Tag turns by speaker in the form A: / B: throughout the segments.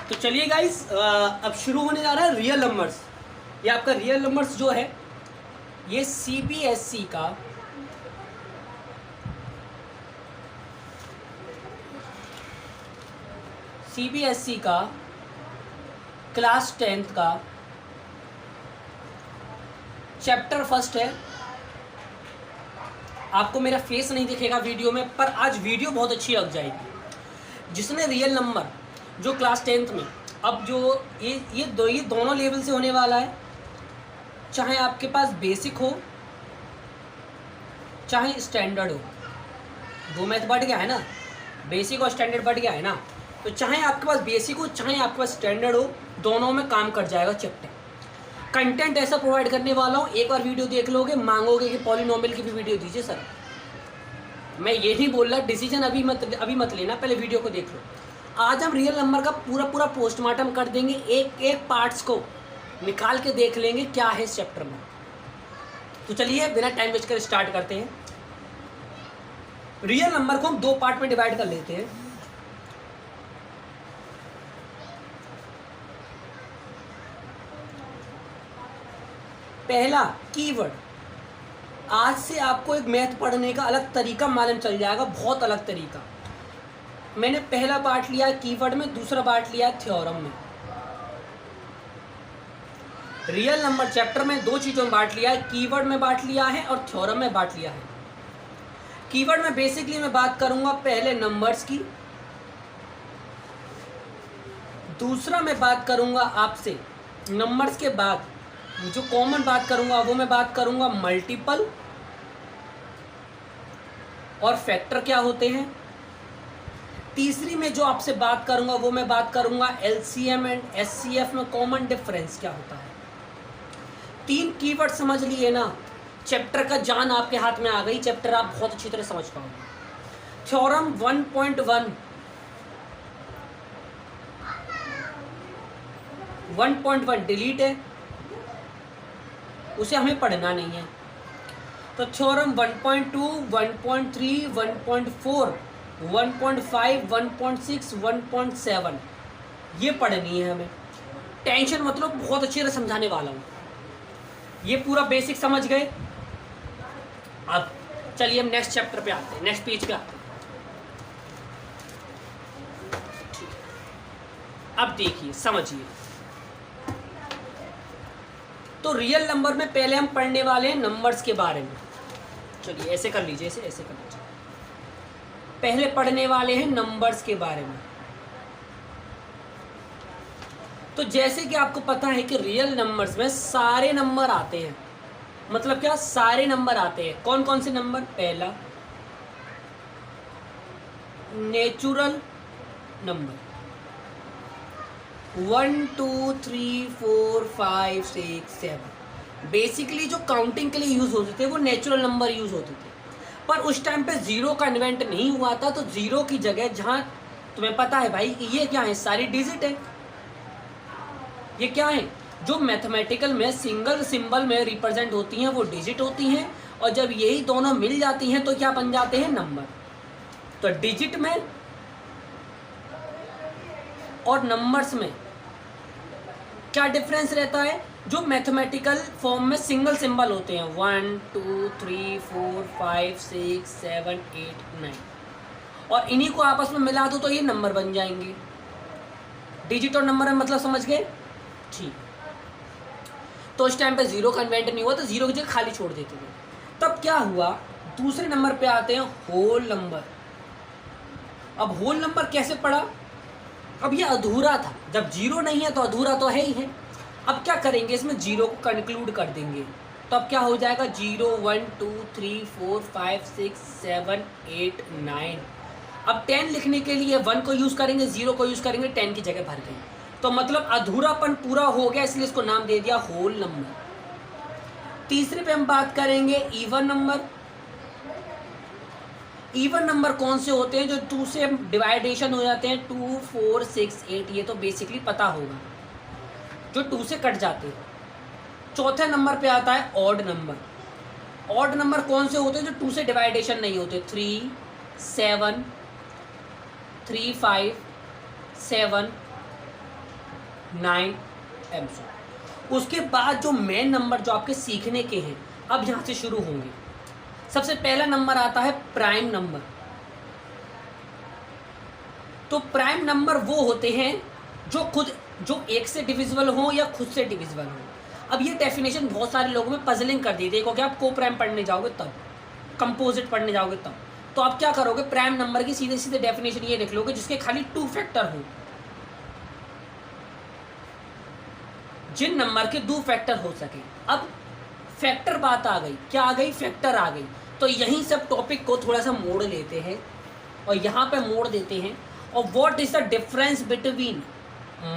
A: तो चलिए गाइस, अब शुरू होने जा रहा है रियल नंबर्स। ये आपका रियल नंबर्स जो है ये सीबीएसई का क्लास 10th का चैप्टर फर्स्ट है। आपको मेरा फेस नहीं दिखेगा वीडियो में, पर आज वीडियो बहुत अच्छी लग जाएगी। जिसने रियल नंबर जो क्लास 10th में, अब जो ये दोनों लेवल से होने वाला है, चाहे आपके पास बेसिक हो चाहे स्टैंडर्ड हो, दो मैथ बढ़ गया है ना, बेसिक और स्टैंडर्ड बढ़ गया है ना, तो चाहे आपके पास बेसिक हो चाहे आपके पास स्टैंडर्ड हो, दोनों में काम कर जाएगा चैप्टर। कंटेंट ऐसा प्रोवाइड करने वाला हूँ, एक बार वीडियो देख लोगे मांगोगे कि पॉलिनोमियल की भी वीडियो दीजिए सर। मैं ये नहीं बोल रहा, डिसीजन अभी मत लेना, पहले वीडियो को देख लो। आज हम रियल नंबर का पूरा पोस्टमार्टम कर देंगे, एक एक पार्ट्स को निकाल के देख लेंगे क्या है इस चैप्टर में। तो चलिए बिना टाइम वेस्ट कर स्टार्ट करते हैं। रियल नंबर को हम दो पार्ट में डिवाइड कर लेते हैं। पहला कीवर्ड, आज से आपको एक मैथ पढ़ने का अलग तरीका मालूम चल जाएगा, बहुत अलग तरीका। मैंने पहला पार्ट लिया कीवर्ड में, दूसरा पार्ट लिया थ्योरम में। रियल नंबर चैप्टर में दो चीज़ों में बांट लिया है, कीवर्ड में बांट लिया है और थ्योरम में बांट लिया है। कीवर्ड में बेसिकली मैं बात करूंगा पहले नंबर्स की, दूसरा मैं बात करूंगा आपसे नंबर्स के बाद जो कॉमन बात करूंगा वो मैं बात करूंगा मल्टीपल और फैक्टर क्या होते हैं। तीसरी में जो आपसे बात करूंगा वो मैं बात करूंगा एलसीएम एंड एचसीएफ में कॉमन डिफरेंस क्या होता है। तीन कीवर्ड समझ लिए ना, चैप्टर का जान आपके हाथ में आ गई, चैप्टर आप बहुत अच्छी तरह समझ पाओगे। थ्योरम 1.1 डिलीट है, उसे हमें पढ़ना नहीं है। तो थ्योरम 1.2, 1.3, 1.4, 1.5, 1.6, 1.7 ये पढ़नी है हमें। टेंशन मतलब बहुत अच्छी तरह समझाने वाला हूँ। ये पूरा बेसिक समझ गए। अब चलिए हम नेक्स्ट चैप्टर पे आते हैं, नेक्स्ट पेज पे आते हैं। अब देखिए समझिए, तो रियल नंबर में पहले हम पढ़ने वाले हैं नंबर्स के बारे में। चलिए ऐसे कर लीजिए, ऐसे कर लीजिए। पहले पढ़ने वाले हैं नंबर्स के बारे में। तो जैसे कि आपको पता है कि रियल नंबर्स में सारे नंबर आते हैं, मतलब क्या, सारे नंबर आते हैं। कौन कौन से नंबर? पहला नेचुरल नंबर, 1 2 3 4 5 6 7 बेसिकली जो काउंटिंग के लिए यूज होते थे वो नेचुरल नंबर यूज होते थे। पर उस टाइम पे जीरो का इन्वेंट नहीं हुआ था, तो जीरो की जगह, जहां तुम्हें पता है भाई कि ये क्या है, सारी डिजिट है। ये क्या है, जो मैथमेटिकल में सिंगल सिंबल में रिप्रेजेंट होती हैं वो डिजिट होती हैं, और जब यही दोनों मिल जाती हैं तो क्या बन जाते हैं, नंबर। तो डिजिट में और नंबर्स में क्या डिफरेंस रहता है? जो मैथमेटिकल फॉर्म में सिंगल सिंबल होते हैं, 1 2 3 4 5 6 7 8 9, और इन्हीं को आपस में मिला दो तो ये नंबर बन जाएंगे। डिजिट और नंबर में मतलब समझ गए? ठीक। तो उस टाइम पे जीरो का इन्वेंट नहीं हुआ, तो जीरो की जगह खाली छोड़ देते थे। तब क्या हुआ, दूसरे नंबर पे आते हैं होल नंबर। अब होल नंबर कैसे पढ़ा? अब ये अधूरा था, जब जीरो नहीं है तो अधूरा तो है ही है। अब क्या करेंगे, इसमें जीरो को कंक्लूड कर देंगे, तो अब क्या हो जाएगा, 0 1 2 3 4 5 6 7 8 9। अब 10 लिखने के लिए 1 को यूज करेंगे, 0 को यूज करेंगे, 10 की जगह भर देंगे, तो मतलब अधूरापन पूरा हो गया, इसलिए इसको नाम दे दिया होल नंबर। तीसरे पे हम बात करेंगे इवन नंबर। इवन नंबर कौन से होते हैं? जो 2 से डिवाइडेशन हो जाते हैं, 2 4 6 8, ये तो बेसिकली पता होगा, जो 2 से कट जाते हैं। चौथे नंबर पे आता है ऑड नंबर। ऑड नंबर कौन से होते हैं? जो 2 से डिवाइडेशन नहीं होते, 3 7 3 5 7 9 एम। उसके बाद जो मेन नंबर जो आपके सीखने के हैं अब यहाँ से शुरू होंगे। सबसे पहला नंबर आता है प्राइम नंबर। तो प्राइम नंबर वो होते हैं जो एक से डिविजिबल हो या खुद से डिविजिबल हो। अब ये डेफिनेशन बहुत सारे लोगों में पजलिंग कर दी। देखो कि आप को प्राइम पढ़ने जाओगे तब, कंपोजिट पढ़ने जाओगे तब, तो आप क्या करोगे, प्राइम नंबर की सीधे सीधे डेफिनेशन ये लिख लोगे जिसके खाली 2 फैक्टर हो। जिन नंबर के 2 फैक्टर हो सके। अब फैक्टर बात आ गई, क्या आ गई, फैक्टर आ गई। तो यहीं सब टॉपिक को थोड़ा सा मोड़ लेते हैं और यहाँ पे मोड़ देते हैं। और what is the difference between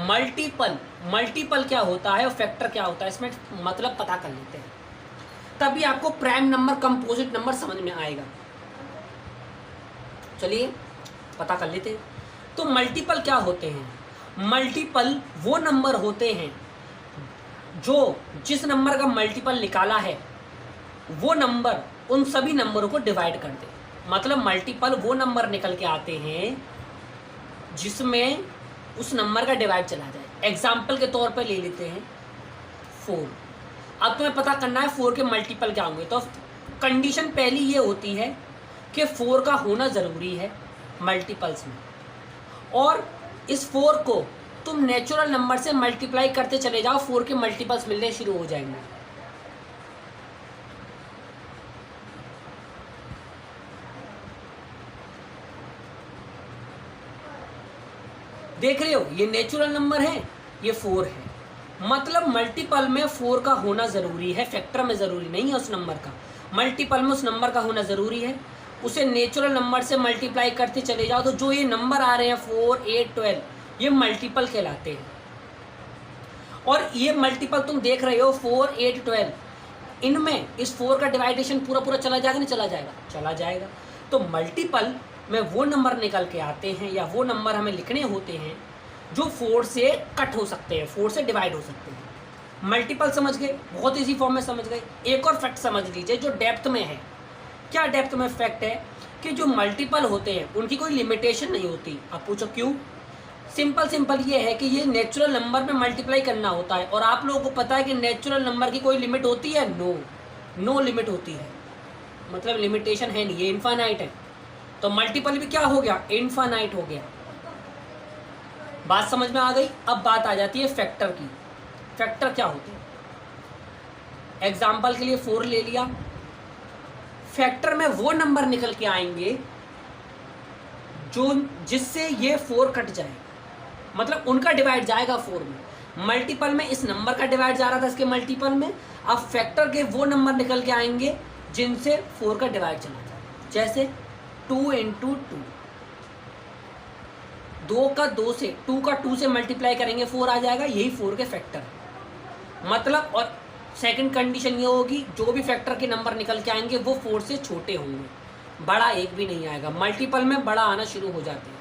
A: multiple क्या होता है और फैक्टर क्या होता है, इसमें मतलब पता कर लेते हैं, तभी आपको प्राइम नंबर कंपोजिट नंबर समझ में आएगा। चलिए पता कर लेते हैं। तो मल्टीपल क्या होते हैं? मल्टीपल वो नंबर होते हैं जो जिस नंबर का मल्टीपल निकाला है वो नंबर उन सभी नंबरों को डिवाइड कर दे। मतलब मल्टीपल वो नंबर निकल के आते हैं जिसमें उस नंबर का डिवाइड चला जाए। एग्जाम्पल के तौर पर ले लेते हैं 4। अब तुम्हें पता करना है 4 के मल्टीपल क्या होंगे। तो कंडीशन पहली ये होती है कि 4 का होना ज़रूरी है मल्टीपल्स में, और इस 4 को तुम नेचुरल नंबर से मल्टीप्लाई करते चले जाओ, 4 के मल्टीपल्स मिलने शुरू हो जाएंगे। देख रहे हो, ये नेचुरल नंबर है, ये 4 है। मतलब मल्टीपल में 4 का होना ज़रूरी है, फैक्टर में ज़रूरी नहीं है उस नंबर का। मल्टीपल में उस नंबर का होना ज़रूरी है। उसे नेचुरल नंबर से मल्टीप्लाई करते चले जाओ तो जो ये नंबर आ रहे हैं 4, 8, 12, ये मल्टीपल कहलाते हैं। और ये मल्टीपल तुम देख रहे हो 4, 8, 12, इनमें इस 4 का डिवाइडेशन पूरा पूरा चला जाएगा, नहीं चला जाएगा? चला जाएगा। तो मल्टीपल में वो नंबर निकल के आते हैं या वो नंबर हमें लिखने होते हैं जो 4 से कट हो सकते हैं, 4 से डिवाइड हो सकते हैं। मल्टीपल समझ गए, बहुत इजी फॉर्म में समझ गए। एक और फैक्ट समझ लीजिए जो डेप्थ में है। क्या डेप्थ में फैक्ट है कि जो मल्टीपल होते हैं उनकी कोई लिमिटेशन नहीं होती। आप पूछो क्यों? सिंपल ये है कि ये नेचुरल नंबर में मल्टीप्लाई करना होता है, और आप लोगों को पता है कि नेचुरल नंबर की कोई लिमिट होती है? नो लिमिट होती है। मतलब लिमिटेशन है नहीं, ये इनफाइनाइट है। तो मल्टीपल भी क्या हो गया? इनफाइनाइट हो गया। बात समझ में आ गई? अब बात आ जाती है फैक्टर की। फैक्टर क्या होते हैं? एग्जाम्पल के लिए 4 ले लिया। फैक्टर में वो नंबर निकल के आएंगे जो जिससे ये 4 कट जाए, मतलब उनका डिवाइड जाएगा 4 में। मल्टीपल में इस नंबर का डिवाइड जा रहा था इसके मल्टीपल में, अब फैक्टर के वो नंबर निकल के आएंगे जिनसे 4 का डिवाइड चला जाए। जैसे 2 × 2 का 2 से 2 का 2 से मल्टीप्लाई करेंगे 4 आ जाएगा, यही 4 के फैक्टर। मतलब और सेकंड कंडीशन ये होगी जो भी फैक्टर के नंबर निकल के आएंगे वो 4 से छोटे होंगे, बड़ा एक भी नहीं आएगा। मल्टीपल में बड़ा आना शुरू हो जाते हैं।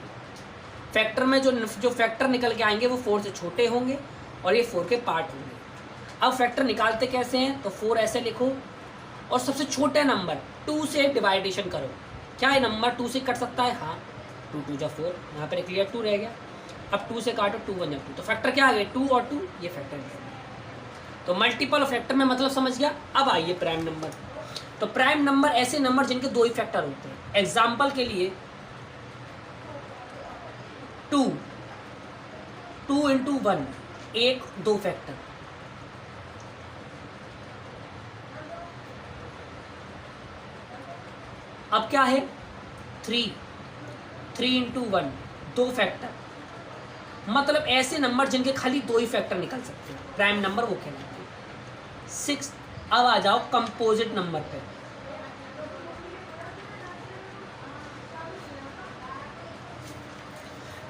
A: फैक्टर में जो फैक्टर निकल के आएंगे वो 4 से छोटे होंगे और ये 4 के पार्ट होंगे। अब फैक्टर निकालते कैसे हैं? तो 4 ऐसे लिखो और सबसे छोटे नंबर 2 से डिवाइडेशन करो। क्या ये नंबर 2 से कट सकता है? हाँ, 2 × 2 = 4, यहाँ पर क्लियर 2 रह गया। अब 2 से काटो, 2 × 1 = 2, तो फैक्टर क्या आ गए? 2 और 2, ये फैक्टर। तो मल्टीपल और फैक्टर में मतलब समझ गया। अब आइए प्राइम नंबर। तो प्राइम नंबर ऐसे नंबर जिनके 2 ही फैक्टर होते हैं। एग्जाम्पल के लिए 2 × 1, 1, 2 फैक्टर। अब क्या है? 3 × 1, 2 फैक्टर। मतलब ऐसे नंबर जिनके खाली 2 ही फैक्टर निकल सकते हैं, प्राइम नंबर वो कहलाते हैं। 6। अब आ जाओ कंपोजिट नंबर पे।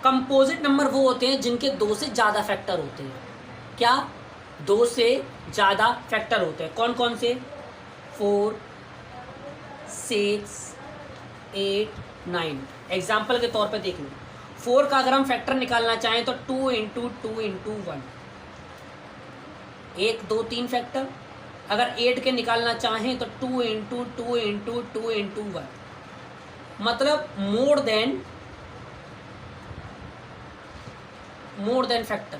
A: कंपोजिट नंबर वो होते हैं जिनके 2 से ज़्यादा फैक्टर होते हैं। क्या? 2 से ज़्यादा फैक्टर होते हैं। कौन कौन से? 4, 6, 8, 9। एग्जाम्पल के तौर पे देख लो। 4 का अगर हम फैक्टर निकालना चाहें तो 2 × 2 × 1, 1, 2, 3 फैक्टर। अगर 8 के निकालना चाहें तो 2 × 2 × 2 × 1, मतलब मोर देन फैक्टर।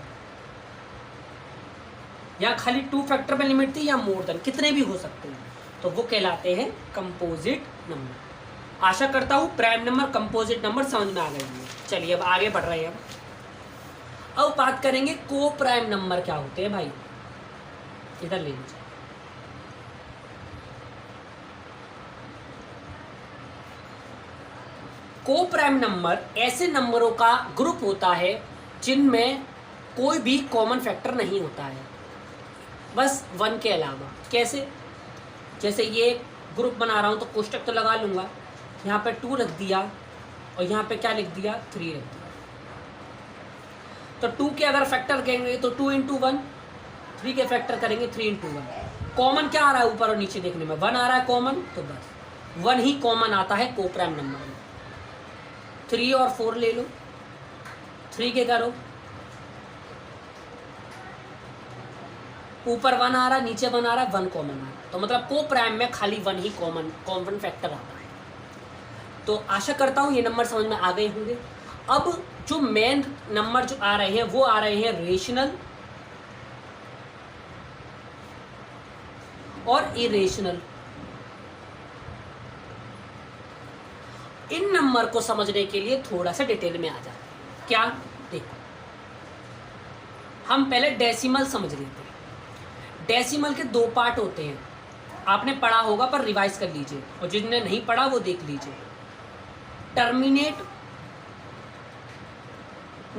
A: या खाली 2 फैक्टर में लिमिट थी या मोर देन, कितने भी हो सकते हैं, तो वो कहलाते हैं कंपोजिट नंबर। आशा करता हूँ प्राइम नंबर, कंपोजिट नंबर समझ में आ गए होंगे। चलिए अब आगे बढ़ रहे हैं। अब बात करेंगे को प्राइम नंबर क्या होते हैं भाई, इधर ले लीजिए। को प्राइम नंबर ऐसे नंबरों का ग्रुप होता है जिनमें कोई भी कॉमन फैक्टर नहीं होता है, बस 1 के अलावा। कैसे? जैसे ये ग्रुप बना रहा हूँ तो कोष्टक तो लगा लूँगा, यहाँ पे 2 रख दिया और यहाँ पे क्या लिख दिया, 3 रख दिया। तो 2 के अगर फैक्टर करेंगे तो 2 × 1, 3 के फैक्टर करेंगे 3 × 1। कॉमन क्या आ रहा है ऊपर और नीचे देखने में, 1 आ रहा है कॉमन, तो बस 1 ही कॉमन आता है को प्राइम नंबर में। 3 और 4 ले लो, 3 के करो, ऊपर 1 आ रहा है नीचे 1 आ रहा है, 1 कॉमन आ रहा है, तो मतलब को प्राइम में खाली 1 ही कॉमन फैक्टर आता है। तो आशा करता हूँ ये नंबर समझ में आ गए होंगे। अब जो मेन नंबर जो आ रहे हैं वो आ रहे हैं रेशनल और इरेशनल। इन नंबर को समझने के लिए थोड़ा सा डिटेल में आ जाते हैं। क्या? देखो, हम पहले डेसिमल समझ लेते हैं। डेसिमल के 2 पार्ट होते हैं, आपने पढ़ा होगा पर रिवाइज कर लीजिए, और जिसने नहीं पढ़ा वो देख लीजिए। Terminate,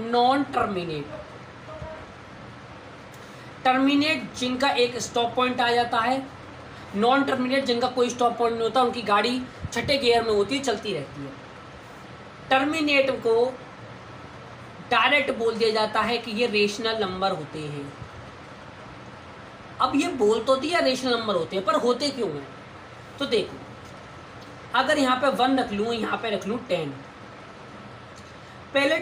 A: non terminate. टर्मिनेट जिनका एक स्टॉप पॉइंट आ जाता है, नॉन टर्मिनेट जिनका कोई स्टॉप पॉइंट नहीं होता, उनकी गाड़ी छठे गियर में होती है, चलती रहती है। टर्मिनेट को डायरेक्ट बोल दिया जाता है कि ये रेशनल नंबर होते हैं। अब ये बोल तो दिया रेशनल नंबर होते हैं, पर होते क्यों हैं? तो देखो, अगर यहाँ पे 1 रख लूँ, यहाँ पे रख लूँ 10, पहले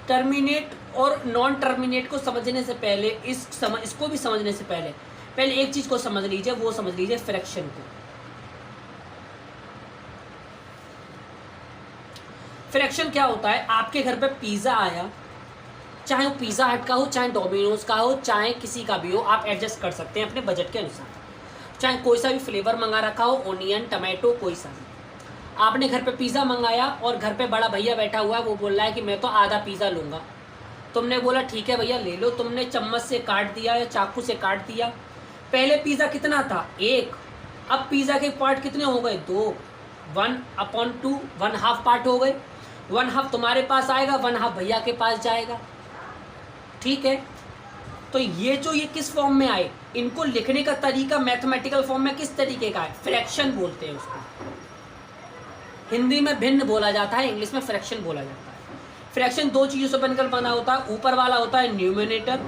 A: टर्मिनेट और नॉन टर्मिनेट को समझने से पहले इसको भी समझने से पहले एक चीज़ को समझ लीजिए, वो समझ लीजिए फ्रैक्शन को। फ्रैक्शन क्या होता है? आपके घर पे पिज़्ज़ा आया, चाहे वो पिज़्ज़ा हट का हो, चाहे डोमिनोज का हो, चाहे किसी का भी हो, आप एडजस्ट कर सकते हैं अपने बजट के अनुसार। चाहे कोई सा भी फ्लेवर मंगा रखा हो, ओनियन, टमाटो, कोई सा भी। आपने घर पे पिज़्ज़ा मंगाया और घर पे बड़ा भैया बैठा हुआ है, वो बोल रहा है कि मैं तो आधा पिज़्ज़ा लूँगा। तुमने बोला ठीक है भैया ले लो, तुमने चम्मच से काट दिया या चाकू से काट दिया। पहले पिज़्ज़ा कितना था? 1। अब पिज़्ज़ा के पार्ट कितने हो गए? 2। 1/2, 1/2 पार्ट हो गए। 1/2 तुम्हारे पास आएगा, 1/2 भैया के पास जाएगा। ठीक है, तो ये किस फॉर्म में आए, इनको लिखने का तरीका मैथमेटिकल फॉर्म में किस तरीके का है? फ्रैक्शन बोलते हैं उसको। हिंदी में भिन्न बोला जाता है, इंग्लिश में फ्रैक्शन बोला जाता है। फ्रैक्शन 2 चीज़ों से बनकर बना होता है। ऊपर वाला होता है न्यूमरेटर,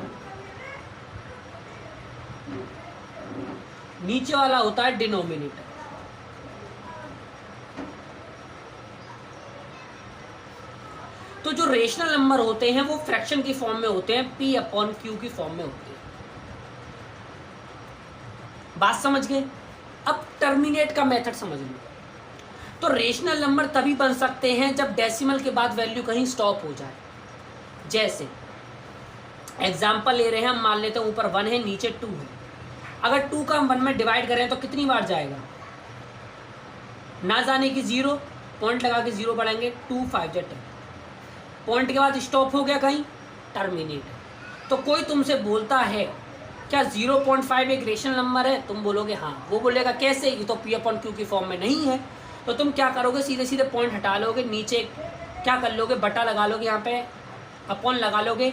A: नीचे वाला होता है डिनोमिनेटर। तो जो रेशनल नंबर होते हैं वो फ्रैक्शन की फॉर्म में होते हैं, P/Q की फॉर्म में होते हैं। बात समझ गए? अब टर्मिनेट का मेथड समझ लो। तो रेशनल नंबर तभी बन सकते हैं जब डेसिमल के बाद वैल्यू कहीं स्टॉप हो जाए। जैसे एग्जाम्पल ले रहे हैं हम, मान लेते हैं ऊपर 1 है, नीचे 2 है। अगर 2 का हम 1 में डिवाइड करें तो कितनी बार जाएगा? ना जाने की 0, पॉइंट लगा के 0 बढ़ाएंगे, 2 5 10। पॉइंट के बाद स्टॉप हो गया कहीं, टर्मिनेट। तो कोई तुमसे बोलता है क्या 0.5 एक रेशनल नंबर है? तुम बोलोगे हाँ। वो बोलेगा कैसे, ये तो P/Q की फॉर्म में नहीं है। तो तुम क्या करोगे? सीधे सीधे पॉइंट हटा लोगे, नीचे क्या कर लोगे? बटा लगा लोगे, यहाँ पे अपॉन लगा लोगे।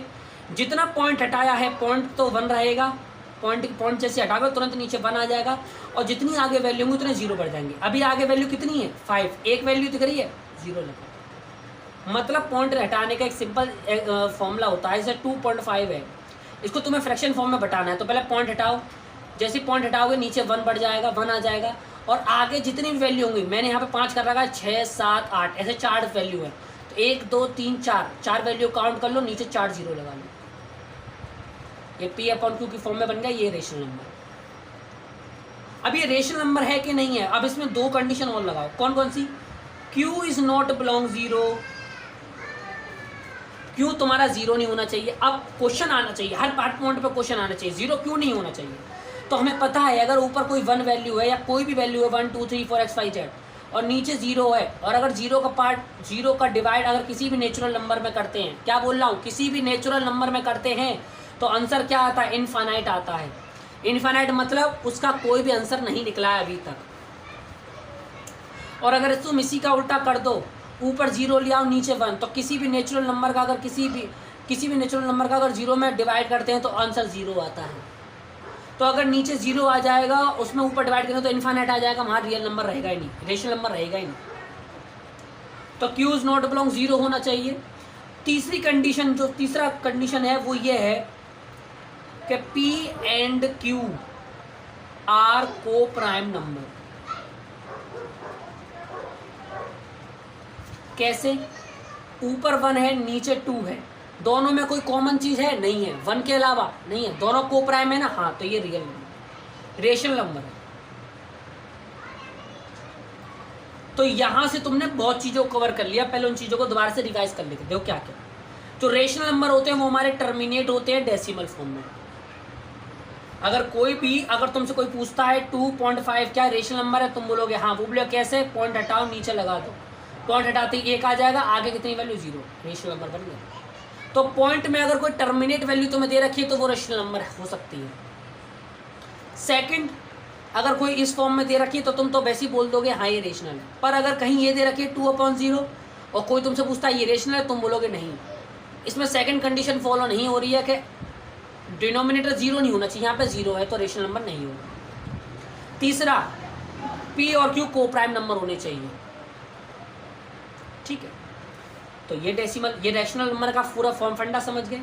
A: जितना पॉइंट हटाया है, पॉइंट तो 1 रहेगा, पॉइंट जैसे हटाओगे तुरंत नीचे 1 आ जाएगा, और जितनी आगे वैल्यू होंगी उतने 0 बढ़ जाएंगे। अभी आगे वैल्यू कितनी है? 5। एक वैल्यू दिख रही है, 0 लगा। मतलब पॉइंट हटाने का एक सिंपल फॉर्मूला होता है, जैसे 2.5 है, इसको तुम्हें फ्रैक्शन फॉर्म में बताना है। तो पहले पॉइंट हटाओ, जैसे पॉइंट हटाओगे नीचे 1 बढ़ जाएगा, 1 आ जाएगा, और आगे जितनी भी वैल्यू होंगी, मैंने यहाँ पे 5 कर रखा है, 6 7 8 ऐसे 4 वैल्यू है। तो 1 2 3 4 वैल्यू काउंट कर लो, नीचे 4 0 लगा लो। ये P/Q की फॉर्म में बन गया ये रेशनल नंबर। अब ये रेशनल नंबर है कि नहीं है? अब इसमें 2 कंडीशन और लगाओ। कौन कौन सी? Q इज नॉट बिलोंग 0, क्यों तुम्हारा जीरो नहीं होना चाहिए? अब क्वेश्चन आना चाहिए, हर पार्ट पॉइंट पे क्वेश्चन आना चाहिए, जीरो क्यों नहीं होना चाहिए? तो हमें पता है अगर ऊपर कोई 1 वैल्यू है या कोई भी वैल्यू है 1 2 3 4 x y z और नीचे जीरो है, और अगर जीरो का डिवाइड अगर किसी भी नेचुरल नंबर में करते हैं, क्या बोल रहा हूँ, किसी भी नेचुरल नंबर में करते हैं तो आंसर क्या आता है? इनफाइनाइट आता है। इनफाइनाइट मतलब उसका कोई भी आंसर नहीं निकला है अभी तक। और अगर तुम इसी का उल्टा कर दो, ऊपर जीरो ले आओ नीचे 1, तो किसी भी नेचुरल नंबर का अगर किसी भी नेचुरल नंबर का अगर जीरो में डिवाइड करते हैं तो आंसर जीरो आता है। तो अगर नीचे जीरो आ जाएगा, उसमें ऊपर डिवाइड करें तो इनफाइनाइट आ जाएगा, वहाँ रियल नंबर रहेगा ही नहीं, रेशनल नंबर रहेगा ही नहीं। तो Q is not belong, zero होना चाहिए। तीसरी कंडीशन, जो तीसरा कंडीशन है वो ये है कि पी एंड क्यू आर को प्राइम नंबर। कैसे? ऊपर 1 है नीचे 2 है, दोनों में कोई कॉमन चीज है? नहीं है, 1 के अलावा नहीं है, दोनों को प्राइम है ना, हाँ, तो ये रियल नंबर, रेशनल नंबर है। तो यहां से तुमने बहुत चीजों को कवर कर लिया, पहले उन चीजों को दोबारा से रिवाइज कर लेते। देखो क्या क्या जो रेशनल नंबर होते हैं वो हमारे टर्मिनेट होते हैं डेसिमल फॉर्म में। अगर तुमसे कोई पूछता है 2.5 क्या रेशनल नंबर है, तुम बोलोगे हाँ, वो बोलोगे कैसे? पॉइंट हटाओ, नीचे लगा दो, पॉइंट हटाते ही 1 आ जाएगा, आगे कितनी वैल्यू? 0, रेशनल नंबर बन गया। तो पॉइंट में अगर कोई टर्मिनेट वैल्यू तुम्हें दे रखी है तो वो रेशनल नंबर हो सकती है। सेकंड, अगर कोई इस फॉर्म में दे रखी है तो तुम तो वैसे ही बोल दोगे हाँ ये रेशनल है। पर अगर कहीं ये दे रखी है 2/0 और कोई तुमसे पूछता है ये रेशनल है, तुम बोलोगे नहीं। इसमें सेकंड कंडीशन फॉलो नहीं हो रही है कि डिनोमिनेटर 0 नहीं होना चाहिए, यहाँ पे 0 है तो रेशनल नंबर नहीं होगा। तीसरा, पी और क्यू को प्राइम नंबर होने चाहिए। ठीक है, तो ये रेशनल नंबर का पूरा फॉर्म फंडा समझ गए।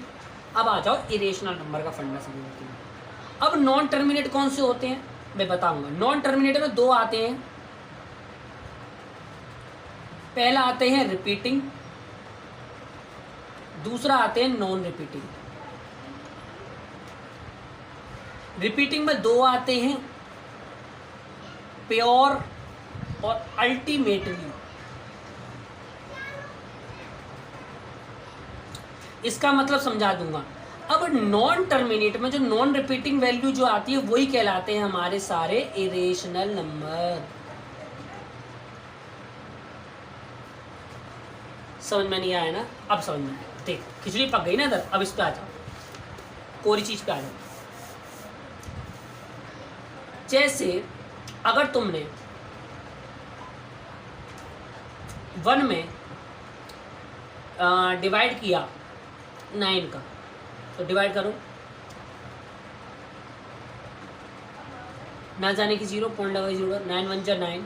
A: अब आ जाओ इरेशनल नंबर का फंडा समझते हैं। अब नॉन टर्मिनेट कौन से होते हैं मैं बताऊंगा। नॉन टर्मिनेट में 2 आते हैं। पहला आते हैं रिपीटिंग, दूसरा आते हैं नॉन रिपीटिंग। रिपीटिंग में 2 आते हैं, प्योर और अल्टीमेटली। इसका मतलब समझा दूंगा। अब नॉन टर्मिनेट में जो नॉन रिपीटिंग वैल्यू जो आती है वही कहलाते हैं हमारे सारे इरेशनल नंबर। समझ में नहीं आया ना? अब समझ में आया। देख, खिचड़ी पक गई ना इधर, अब इस पे आ जाओ, कोरी चीज पे आ जाओ। जैसे अगर तुमने 1 में डिवाइड किया 9 का, तो डिवाइड करो, ना जाने की 0, पॉइंट लगा 0, 9 1 जा 9,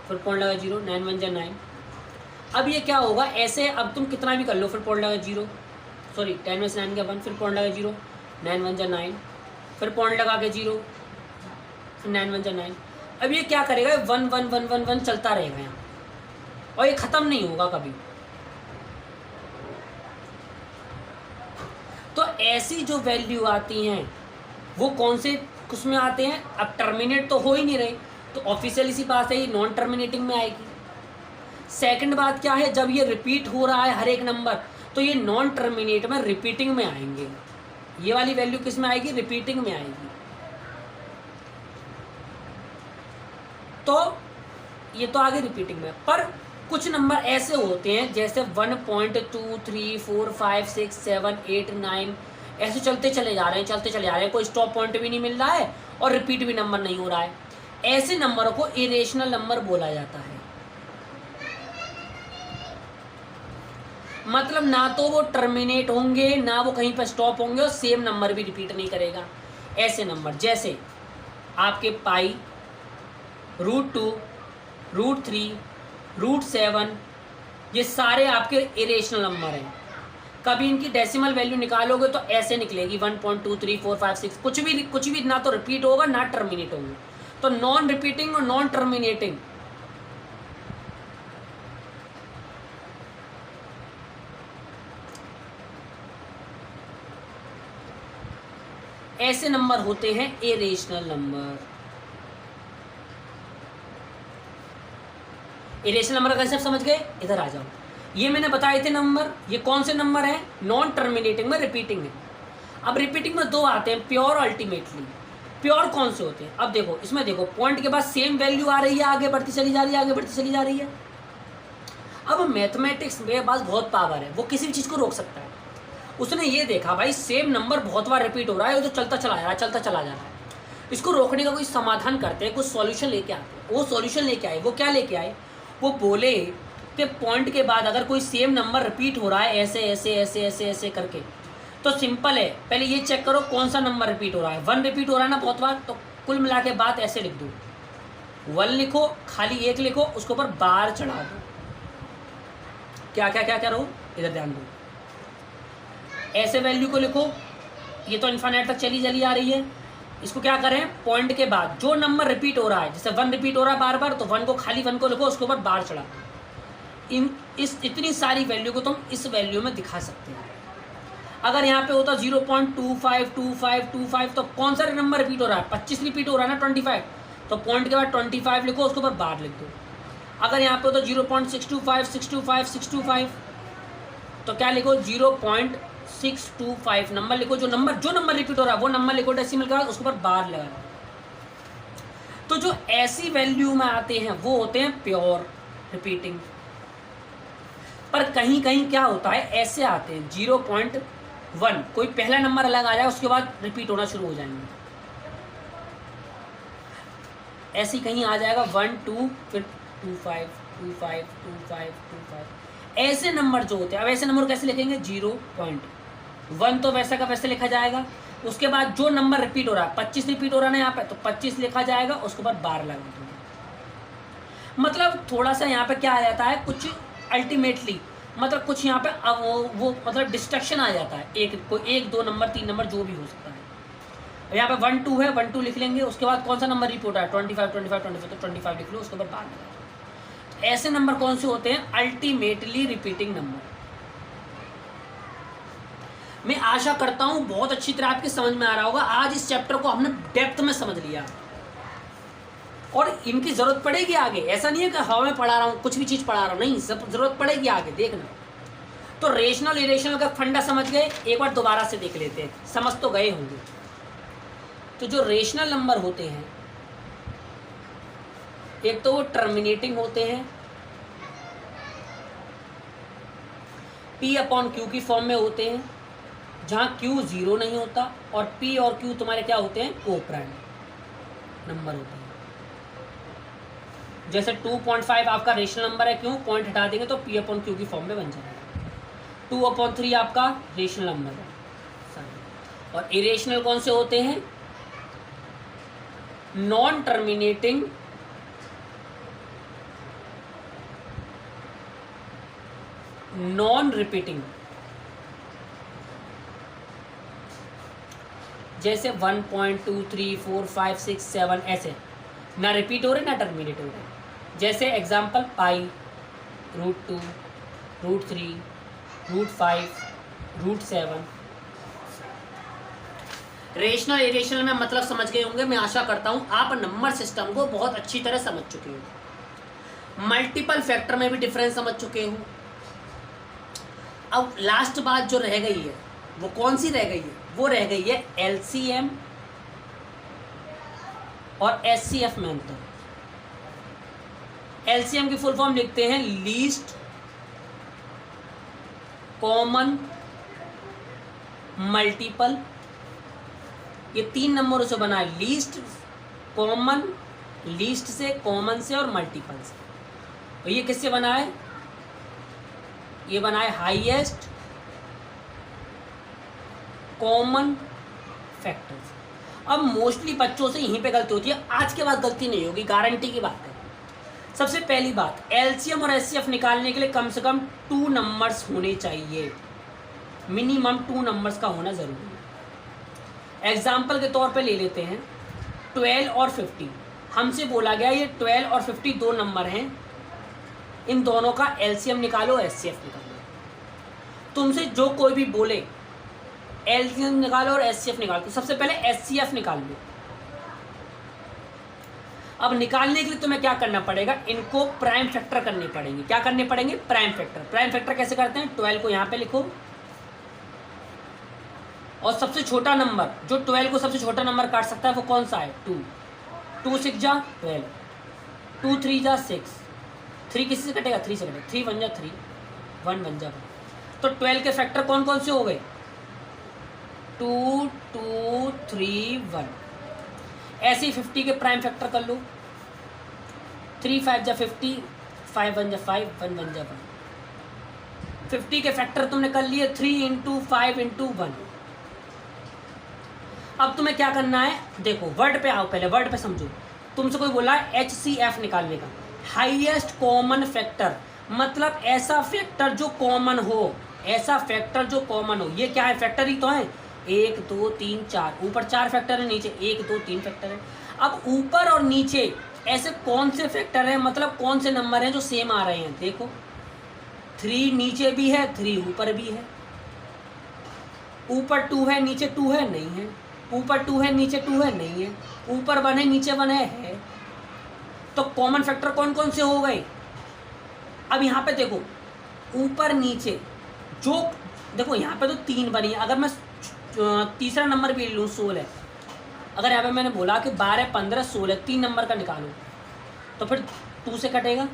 A: फिर पॉइंट लगा 0, 9 1 जा 9। अब ये क्या होगा ऐसे, अब तुम कितना भी कर लो, फिर पॉइंट लगा 0, सॉरी 10 में से 9 का 1, फिर पॉइंट लगा 0, 9 1 जा 9, फिर पॉइंट लगा के 0, फिर 9 1 जा 9। अब ये क्या करेगा, 1 1 1 1 1 चलता रहेगा यहाँ, और ये खत्म नहीं होगा कभी। तो ऐसी जो वैल्यू आती हैं वो कौन से उसमें आते हैं? अब टर्मिनेट तो हो ही नहीं रहे, तो ऑफिशियली सी बात है ये नॉन टर्मिनेटिंग में आएगी। सेकंड बात क्या है, जब ये रिपीट हो रहा है हर एक नंबर, तो ये नॉन टर्मिनेट में रिपीटिंग में आएंगे। ये वाली वैल्यू किस में आएगी? रिपीटिंग में आएगी। तो ये तो आगे रिपीटिंग में, पर कुछ नंबर ऐसे होते हैं जैसे 1.2 3 4 5 6 7 8 9 ऐसे चलते चले जा रहे हैं, कोई स्टॉप पॉइंट भी नहीं मिल रहा है और रिपीट भी नंबर नहीं हो रहा है। ऐसे नंबरों को इरेशनल नंबर बोला जाता है। मतलब ना तो वो टर्मिनेट होंगे, ना वो कहीं पर स्टॉप होंगे, और सेम नंबर भी रिपीट नहीं करेगा। ऐसे नंबर जैसे आपके पाई, √2, √3, √7, ये सारे आपके इरेशनल नंबर हैं। कभी इनकी डेसिमल वैल्यू निकालोगे तो ऐसे निकलेगी 1.2 3 4 5 6, कुछ भी ना तो रिपीट होगा ना टर्मिनेट होंगे। तो नॉन रिपीटिंग और नॉन टर्मिनेटिंग, ऐसे नंबर होते हैं इरेशनल नंबर। इरेशनल नंबर का कंसेप्ट समझ गए? इधर आ जाओ। ये मैंने बताए थे नंबर, ये कौन से नंबर हैं, नॉन टर्मिनेटिंग में रिपीटिंग है। अब रिपीटिंग में दो आते हैं, प्योर और अल्टीमेटली। प्योर कौन से होते हैं, अब देखो इसमें देखो पॉइंट के बाद सेम वैल्यू आ रही है, आगे बढ़ती चली जा रही है, आगे बढ़ती चली जा रही है। अब मैथमेटिक्स में पास बहुत पावर है, वो किसी भी चीज़ को रोक सकता है। उसने ये देखा भाई सेम नंबर बहुत बार रिपीट हो रहा है, वो तो चलता चला जा रहा है, चलता चला जा रहा है, इसको रोकने का कोई समाधान करते हैं, कुछ सॉल्यूशन लेके आते हैं। वो सॉल्यूशन लेके आए, वो क्या लेके आए, वो बोले कि पॉइंट के बाद अगर कोई सेम नंबर रिपीट हो रहा है ऐसे ऐसे ऐसे ऐसे ऐसे करके, तो सिंपल है, पहले ये चेक करो कौन सा नंबर रिपीट हो रहा है। 1 रिपीट हो रहा है ना बहुत बार, तो कुल मिला के बात ऐसे लिख दो, 1 लिखो, खाली 1 लिखो, उसके ऊपर बार चढ़ा दो। क्या क्या क्या करो, इधर ध्यान दो, ऐसे वैल्यू को लिखो, ये तो इन्फिनिट तक चली चली आ रही है। इसको क्या करें, पॉइंट के बाद जो नंबर रिपीट हो रहा है, जैसे 1 रिपीट हो रहा है बार बार, तो 1 को खाली 1 को लिखो, उसके ऊपर बार चढ़ा। इतनी सारी वैल्यू को तुम इस वैल्यू में दिखा सकते हो। अगर यहाँ पे होता 0.252525, तो कौन सा नंबर रिपीट हो रहा है, 25 रिपीट हो रहा है ना, 25, तो पॉइंट के बाद 25 लिखो, उसके ऊपर बार लिख दो। अगर यहाँ पे होता 0.625 तो क्या लिखो, 0.625 नंबर लिखो, जो नंबर रिपीट हो रहा है वो नंबर लिखो डेसिमल के बाद, उसके ऊपर बार लगा। तो जो ऐसी वैल्यू में आते हैं वो होते हैं प्योर रिपीटिंग। पर कहीं कहीं क्या होता है, ऐसे आते हैं 0.1, कोई पहला नंबर अलग आ जाए, उसके बाद रिपीट होना शुरू हो जाएंगे। ऐसे कहीं आ जाएगा 1 2 फिर 25 25 25 25, ऐसे नंबर जो होते हैं। अब ऐसे नंबर कैसे लिखेंगे, 0.1 तो वैसा का वैसे लिखा जाएगा। उसके बाद जो नंबर रिपीट हो रहा है, 25 रिपीट हो रहा है ना यहाँ पे, तो 25 लिखा जाएगा, उसके बाद बार लगा दूंगा। मतलब थोड़ा सा यहाँ पे क्या आ जाता है, कुछ अल्टीमेटली मतलब कुछ यहाँ पे अब वो मतलब डिस्ट्रक्शन आ जाता है, एक 2 नंबर 3 नंबर जो भी हो सकता है। यहाँ पे 1 2 है, 1 2 लिख लेंगे, उसके बाद कौन सा नंबर रिपीट हो रहा है, 25 25 25, तो 25 लिख लो, उसके बाद बार लगा। ऐसे नंबर कौन से होते हैं, अल्टीमेटली रिपीटिंग नंबर। मैं आशा करता हूं बहुत अच्छी तरह आपके समझ में आ रहा होगा। आज इस चैप्टर को हमने डेप्थ में समझ लिया और इनकी जरूरत पड़ेगी आगे। ऐसा नहीं है कि हवा में पढ़ा रहा हूं, कुछ भी चीज पढ़ा रहा हूं, नहीं, सब जरूरत पड़ेगी आगे, देखना। तो रेशनल इरेशनल का फंडा समझ गए, एक बार दोबारा से देख लेते हैं, समझ तो गए होंगे। तो जो रेशनल नंबर होते हैं, एक तो वो टर्मिनेटिंग होते हैं, P/Q की फॉर्म में होते हैं, जहां Q 0 नहीं होता, और P और Q तुम्हारे क्या होते हैं, कोप्राइम नंबर होते हैं। जैसे 2.5 आपका रेशनल नंबर है, क्यों, पॉइंट हटा देंगे तो P/Q की फॉर्म में बन जाएगा। 2/3 आपका रेशनल नंबर है। और इरेशनल कौन से होते हैं, नॉन टर्मिनेटिंग, नॉन रिपीटिंग। जैसे 1.23456 ऐसे ना रिपीट हो रहे ना टर्मिनेट हो रहे। जैसे एग्जाम्पल पाई, √2, √3, √5, √7। रेशनल इरेशनल में मतलब समझ गए होंगे। मैं आशा करता हूं आप नंबर सिस्टम को बहुत अच्छी तरह समझ चुके हो, मल्टीपल फैक्टर में भी डिफरेंस समझ चुके हो। अब लास्ट बात जो रह गई है वो कौन सी रह गई है, वो रह गई है LCM और SCF में अंतर। LCM की फुल फॉर्म लिखते हैं लीस्ट कॉमन मल्टीपल। ये 3 नंबरों से बना है, लीस्ट, कॉमन, लीस्ट से, कॉमन से और मल्टीपल से। तो ये किससे बना है, ये बना है हाईएस्ट कॉमन फैक्टर। अब मोस्टली बच्चों से यहीं पे गलती होती है, आज के बाद गलती नहीं होगी, गारंटी की बात है। सबसे पहली बात, LCM और SCF निकालने के लिए कम से कम 2 नंबर्स होने चाहिए, मिनिमम 2 नंबर्स का होना जरूरी है। एग्जाम्पल के तौर पे ले लेते हैं 12 और 50। हमसे बोला गया ये 12 और 50 2 नंबर हैं, इन दोनों का LCM निकालो, SCF निकालो। तुमसे जो कोई भी बोले LCM निकालो और SCF निकालो, तो सबसे पहले SCF निकाल लो। अब निकालने के लिए तुम्हें क्या करना पड़ेगा, इनको प्राइम फैक्टर करने पड़ेंगे। क्या करने पड़ेंगे, प्राइम फैक्टर। प्राइम फैक्टर कैसे करते हैं, 12 को यहाँ पे लिखो और सबसे छोटा नंबर जो 12 को सबसे छोटा नंबर काट सकता है वो कौन सा है, 2। 2 6 जा 12, 2 3 जा 6, 3 किसी से कटेगा, 3 से कटेगा, 3 1 जा 3, 1 1 जा 1। तो 12 के फैक्टर कौन कौन से हो गए, 2 2 3 1। ऐसे ही 50 के प्राइम फैक्टर कर लो, 3 5 जा 50, 5 1 जा 5, 1 1 जा 1। 50 के फैक्टर तुमने कर लिए 3 इंटू 5 इंटू 1। अब तुम्हें क्या करना है, देखो वर्ड पे आओ, पहले वर्ड पे समझो। तुमसे कोई बोला है HCF निकालने का, हाईएस्ट कॉमन फैक्टर, मतलब ऐसा फैक्टर जो कॉमन हो, ऐसा फैक्टर जो कॉमन हो। ये क्या है, फैक्टर ही तो है, 1 2 3 4, ऊपर 4 फैक्टर है, नीचे 1 2 3 फैक्टर है। अब ऊपर और नीचे ऐसे कौन से फैक्टर हैं, मतलब कौन से नंबर हैं जो सेम आ रहे हैं, देखो 3 नीचे भी है, 3 ऊपर भी है, ऊपर 2 है नीचे 2 है, नहीं है, ऊपर 2 है नीचे 2 है, नहीं है, ऊपर 1 है नीचे 1 है। तो कॉमन फैक्टर कौन कौन से हो गए। अब यहाँ पे देखो ऊपर नीचे जो, देखो यहाँ पे तो 3 बनी है, अगर मैं तीसरा नंबर भी लूँ 16, अगर यहाँ पे मैंने बोला कि 12 15 16 3 नंबर का निकालो, तो फिर 2 से कटेगा,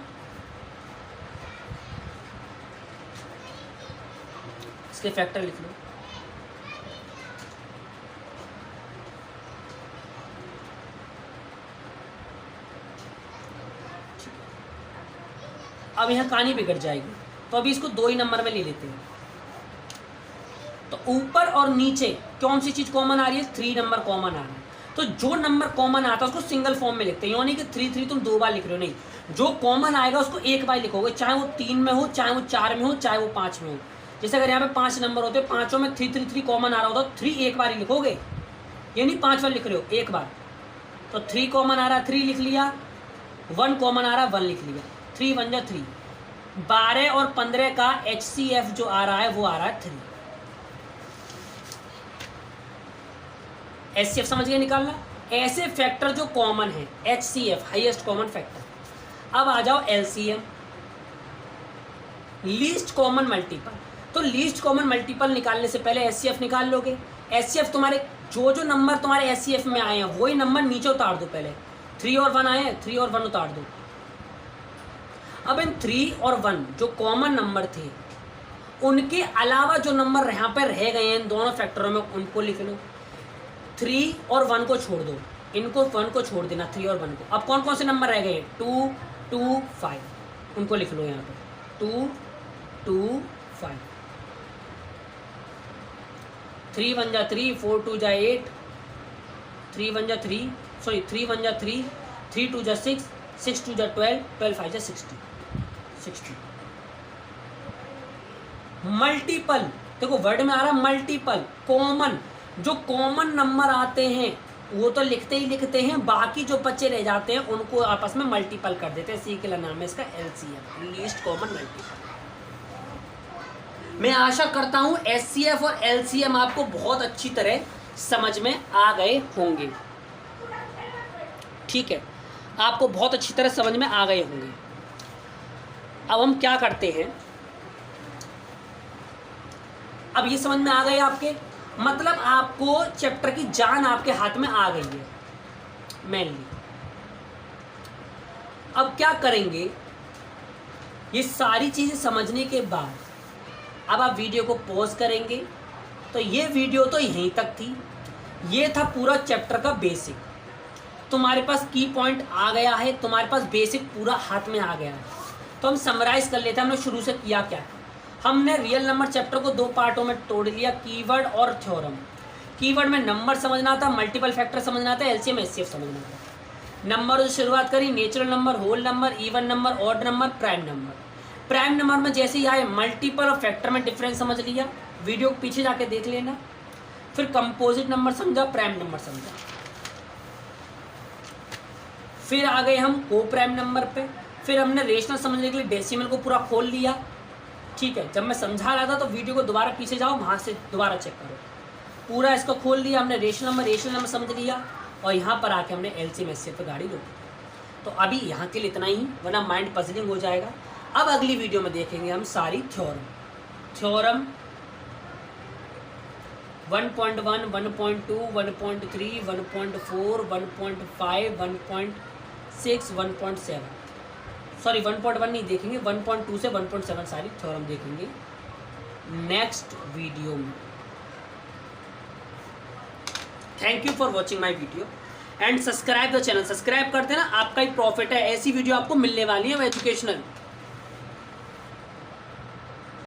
A: इसके फैक्टर लिख लो। अब यहाँ कहानी बिगड़ जाएगी, तो अभी इसको 2 ही नंबर में ले लेते हैं। तो ऊपर और नीचे कौन सी चीज़ कॉमन आ रही है, 3 नंबर कॉमन आ रहा है। तो जो नंबर कॉमन आता है उसको सिंगल फॉर्म में लिखते हैं, यानी कि 3 3 तुम 2 बार लिख रहे हो, नहीं, जो कॉमन आएगा उसको 1 बार लिखोगे, चाहे वो 3 में हो, चाहे वो 4 में हो, चाहे वो 5 में हो। जैसे अगर यहाँ पे 5 नंबर होते, 5 में 3 3 3 कॉमन आ रहा होता, 3 एक बार ही लिखोगे, यानी 5 बार लिख रहे हो, 1 बार। तो 3 कॉमन आ रहा है, 3 लिख लिया, 1 कॉमन आ रहा है, 1 लिख लिया, 3 1 जा 3। 12 और 15 का HCF जो आ रहा है वो आ रहा है 3। HCF समझ गए निकालना, ऐसे फैक्टर जो कॉमन है, HCF हाईएस्ट कॉमन फैक्टर। अब आ जाओ LCM, लीस्ट कॉमन मल्टीपल। तो लीस्ट कॉमन मल्टीपल निकालने से पहले HCF निकाल लोगे। HCF तुम्हारे जो नंबर तुम्हारे HCF में आए हैं वही नंबर नीचे उतार दो, पहले 3 और 1 आए हैं, 3 और 1 उतार दो। अब इन 3 और 1 जो कॉमन नंबर थे, उनके अलावा जो नंबर यहाँ पर रह गए हैं इन दोनों फैक्टरों में, उनको लिख लो। 3 और 1 को छोड़ दो, इनको 1 को छोड़ देना, 3 और 1 को। अब कौन कौन से नंबर रह गए, 2 2 5, उनको लिख लो यहाँ पे, 2 2 5। 3 1 जा 3, 4 2 जा 8, 3 1 जा 3, सॉरी 3 1 जा 3, 3 2 जा 6, 6 2 जा 12, 12 5 जा 60। मल्टीपल, देखो वर्ड में आ रहा है मल्टीपल, कॉमन। जो कॉमन नंबर आते हैं वो तो लिखते ही लिखते हैं, बाकी जो बच्चे रह जाते हैं उनको आपस में मल्टीपल कर देते हैं। सी के नाम है इसका LCM, लीस्ट कॉमन मल्टीपल। मैं आशा करता हूं HCF और LCM आपको बहुत अच्छी तरह समझ में आ गए होंगे। ठीक है, आपको बहुत अच्छी तरह समझ में आ गए होंगे। अब हम क्या करते हैं, अब ये समझ में आ गए आपके, मतलब आपको चैप्टर की जान आपके हाथ में आ गई है मेनली। अब क्या करेंगे, ये सारी चीजें समझने के बाद अब आप वीडियो को पॉज करेंगे। तो ये वीडियो तो यहीं तक थी, ये था पूरा चैप्टर का बेसिक। तुम्हारे पास की पॉइंट आ गया है, तुम्हारे पास बेसिक पूरा हाथ में आ गया है। तो हम समराइज कर लेते हैं, हमने शुरू से किया क्या। हमने रियल नंबर चैप्टर को 2 पार्टों में तोड़ लिया, कीवर्ड और थ्योरम। कीवर्ड में नंबर समझना था, मल्टीपल फैक्टर समझना था, LCM HCF समझना था। नंबर से शुरुआत करी, natural number, whole number, even number, odd number, prime number. Prime number में जैसे ही आए मल्टीपल और फैक्टर में डिफरेंस समझ लिया, वीडियो के पीछे जाके देख लेना। फिर कंपोजिट नंबर समझा, प्राइम नंबर समझा। फिर आ गए हम को प्राइम नंबर पे। फिर हमने रेशनल समझने के लिए डेसिमल को पूरा खोल लिया। ठीक है, जब मैं समझा रहा था तो वीडियो को दोबारा पीछे जाओ, वहाँ से दोबारा चेक करो। पूरा इसको खोल लिया हमने, रेशनल नंबर समझ लिया, और यहाँ पर आके हमने LCM HCF पे गाड़ी रोकी। तो अभी यहाँ के लिए इतना ही, वरना माइंड पजलिंग हो जाएगा। अब अगली वीडियो में देखेंगे हम सारी थ्योरम 1.1, 1.2, 1.3, 1.4, 1.5, 1.6, 1.7, सॉरी 1.1 नहीं देखेंगे, 1.2 से 1.7 सारी थ्योरम देखेंगे नेक्स्ट वीडियो में। Thank you for watching my video and subscribe the channel. Subscribe करते ना, आपका ही प्रॉफिट है, ऐसी वीडियो आपको मिलने वाली है एजुकेशनल।